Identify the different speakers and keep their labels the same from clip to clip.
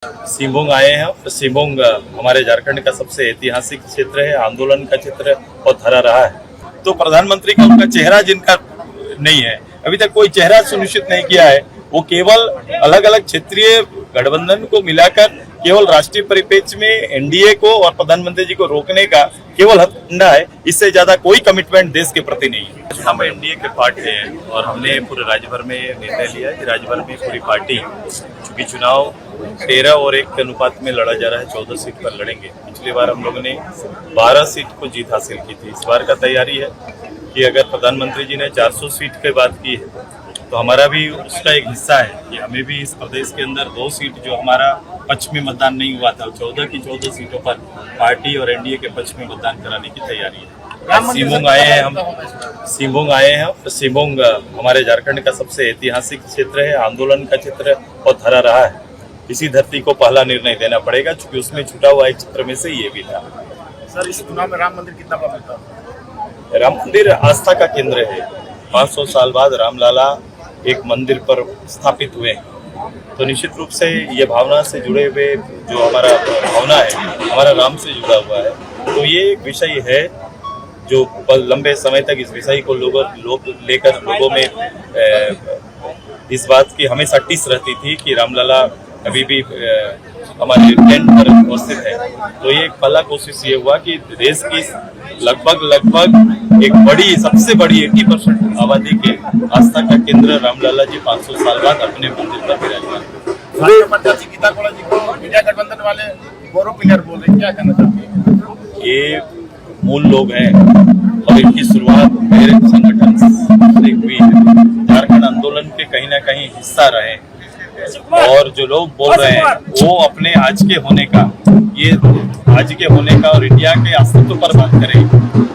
Speaker 1: सिंहभूम आए हैं और सिंहभूम हमारे झारखंड का सबसे ऐतिहासिक क्षेत्र है, आंदोलन का क्षेत्र और धरा रहा है। तो प्रधानमंत्री का उनका चेहरा जिनका नहीं है, अभी तक कोई चेहरा सुनिश्चित नहीं किया है, वो केवल अलग अलग क्षेत्रीय गठबंधन को मिलाकर केवल राष्ट्रीय परिप्रेक्ष्य में एनडीए को और प्रधानमंत्री जी को रोकने का केवल हथकंडा है। इससे ज्यादा कोई कमिटमेंट देश के प्रति नहीं है। हम एनडीए के पार्टी हैं और हमने पूरे राज्य भर में निर्णय लिया कि राज्य भर में पूरी पार्टी, चूंकि चुनाव 13 और 1 के अनुपात में लड़ा जा रहा है, 14 सीट पर लड़ेंगे। पिछली बार हम लोगों ने 12 सीट को जीत हासिल की थी। इस बार का तैयारी है कि अगर प्रधानमंत्री जी ने 400 सीट की बात की है तो हमारा भी उसका एक हिस्सा है कि हमें भी इस प्रदेश के अंदर 2 सीट जो हमारा पक्ष में मतदान नहीं हुआ था, 14 की 14 सीटों पर पार्टी और एनडीए के पक्ष में मतदान कराने की तैयारी है। सिंहभूम आए हैं और सिंहभूम हमारे झारखंड का सबसे ऐतिहासिक क्षेत्र है, आंदोलन का क्षेत्र और धरा रहा है। इसी धरती को पहला निर्णय देना पड़ेगा, क्योंकि उसमें छुटा हुआ एक क्षेत्र में से ये भी था।
Speaker 2: सर, इस चुनाव में राम मंदिर कितना प्रभावित था?
Speaker 1: राम मंदिर आस्था का केंद्र है। 500 साल बाद रामलला एक मंदिर पर स्थापित हुए, तो निश्चित रूप से ये भावना से जुड़े हुए जो हमारा भावना है, हमारा राम से जुड़ा हुआ है। तो ये एक विषय है जो लंबे समय तक इस विषय को लेकर लोगों में इस बात की हमेशा टिस रहती थी कि रामलला अभी भी हमारे टेंट पर उपस्थित है। तो ये एक पहला कोशिश ये हुआ कि देश की लगभग एक बड़ी, सबसे बड़ी 80% आबादी के आस्था का केंद्र रामलला जी 500 साल बाद अपने मंदिर पर विराजमान है।
Speaker 2: गीता कोड़ा जी को इंडिया गठबंधन वाले गौरव पिलर बोल रहे हैं, क्या कहना चाहते हैं?
Speaker 1: ये मूल लोग हैं और इनकी शुरुआत मेरे संगठन से हुई है। झारखंड आंदोलन के कहीं ना कहीं हिस्सा रहे और जो लोग बोल रहे हैं वो अपने आज के होने का और इंडिया के अस्तित्व पर बात करें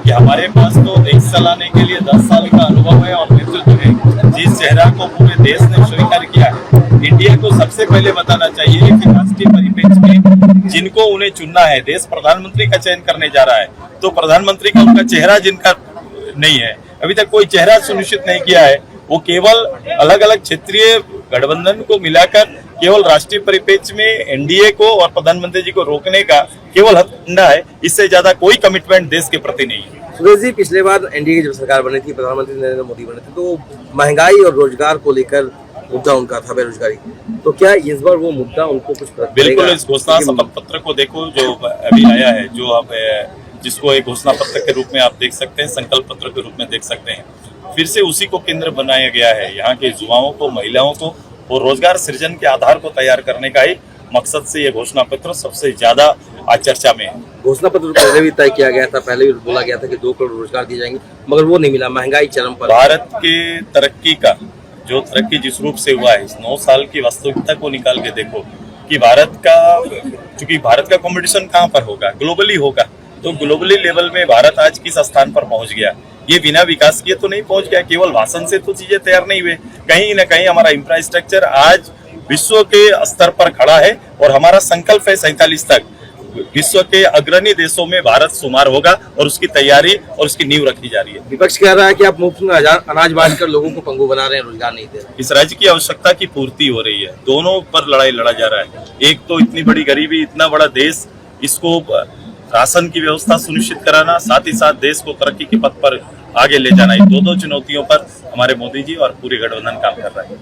Speaker 1: कि हमारे पास तो देश चलाने के लिए 10 साल का अनुभव है और नेतृत्व है। जिस चेहरा को पूरे देश ने स्वीकार किया है, इंडिया को सबसे पहले बताना चाहिए कि राष्ट्रीय परिप्रेक्ष्य में जिनको उन्हें चुनना है, देश प्रधानमंत्री का चयन करने जा रहा है, तो प्रधानमंत्री का उनका चेहरा जिनका नहीं है, अभी तक कोई चेहरा सुनिश्चित नहीं किया है, वो केवल अलग अलग क्षेत्रीय गठबंधन को मिलाकर केवल राष्ट्रीय परिप्रेक्ष्य में एनडीए को और प्रधानमंत्री जी को रोकने का केवल हथकंडा है। इससे ज्यादा कोई कमिटमेंट देश के प्रति नहीं है।
Speaker 3: सुरेश जी, पिछले बार एनडीए की जब सरकार बनी थी, प्रधानमंत्री नरेंद्र मोदी बने थे, तो महंगाई और रोजगार को लेकर मुद्दा उनका था, बेरोजगारी। तो क्या इस बार वो मुद्दा उनको कुछ
Speaker 1: बिल्कुल, इस घोषणा शपथ पत्र को देखो जो अभी आया है, जो आप जिसको एक घोषणा पत्र के रूप में आप देख सकते हैं, संकल्प पत्र के रूप में देख सकते हैं, फिर से उसी को केंद्र बनाया गया है। यहाँ के युवाओं को, महिलाओं को और रोजगार सृजन के आधार को तैयार करने का ही मकसद से ये घोषणा पत्र सबसे ज्यादा आज चर्चा में है।
Speaker 3: घोषणा पत्र पहले भी तय किया गया था, पहले भी बोला गया था कि 2 करोड़ रोजगार दिए जाएंगे, मगर वो नहीं मिला। महंगाई चरम पर।
Speaker 1: भारत के तरक्की का जो तरक्की जिस रूप से हुआ है, इस 9 साल की वास्तविकता को निकाल के देखो कि चूंकि भारत का कंपटीशन कहाँ पर होगा, ग्लोबली होगा, तो ग्लोबली लेवल में भारत आज किस स्थान पर पहुंच गया। ये बिना विकास किए तो नहीं पहुंच गया, केवल भाषण से तो चीजें तैयार नहीं हुए। कहीं ना कहीं हमारा इंफ्रास्ट्रक्चर आज विश्व के स्तर पर खड़ा है और हमारा संकल्प है 47 तक विश्व के अग्रणी देशों में भारत शुमार होगा और उसकी तैयारी और उसकी नींव रखी जा रही है।
Speaker 3: विपक्ष कह रहा है कि आप मुफ्त में अनाज बांटकर लोगों को पंगु बना रहे हैं, रोजगार नहीं दे रहे।
Speaker 1: इस राज्य की आवश्यकता की पूर्ति हो रही है, दोनों पर लड़ाई लड़ा जा रहा है। एक तो इतनी बड़ी गरीबी, इतना बड़ा देश, इसको राशन की व्यवस्था सुनिश्चित कराना, साथ ही साथ देश को तरक्की के पथ पर आगे ले जाना, ये 2 चुनौतियों पर हमारे मोदी जी और पूरे गठबंधन काम कर रहा है।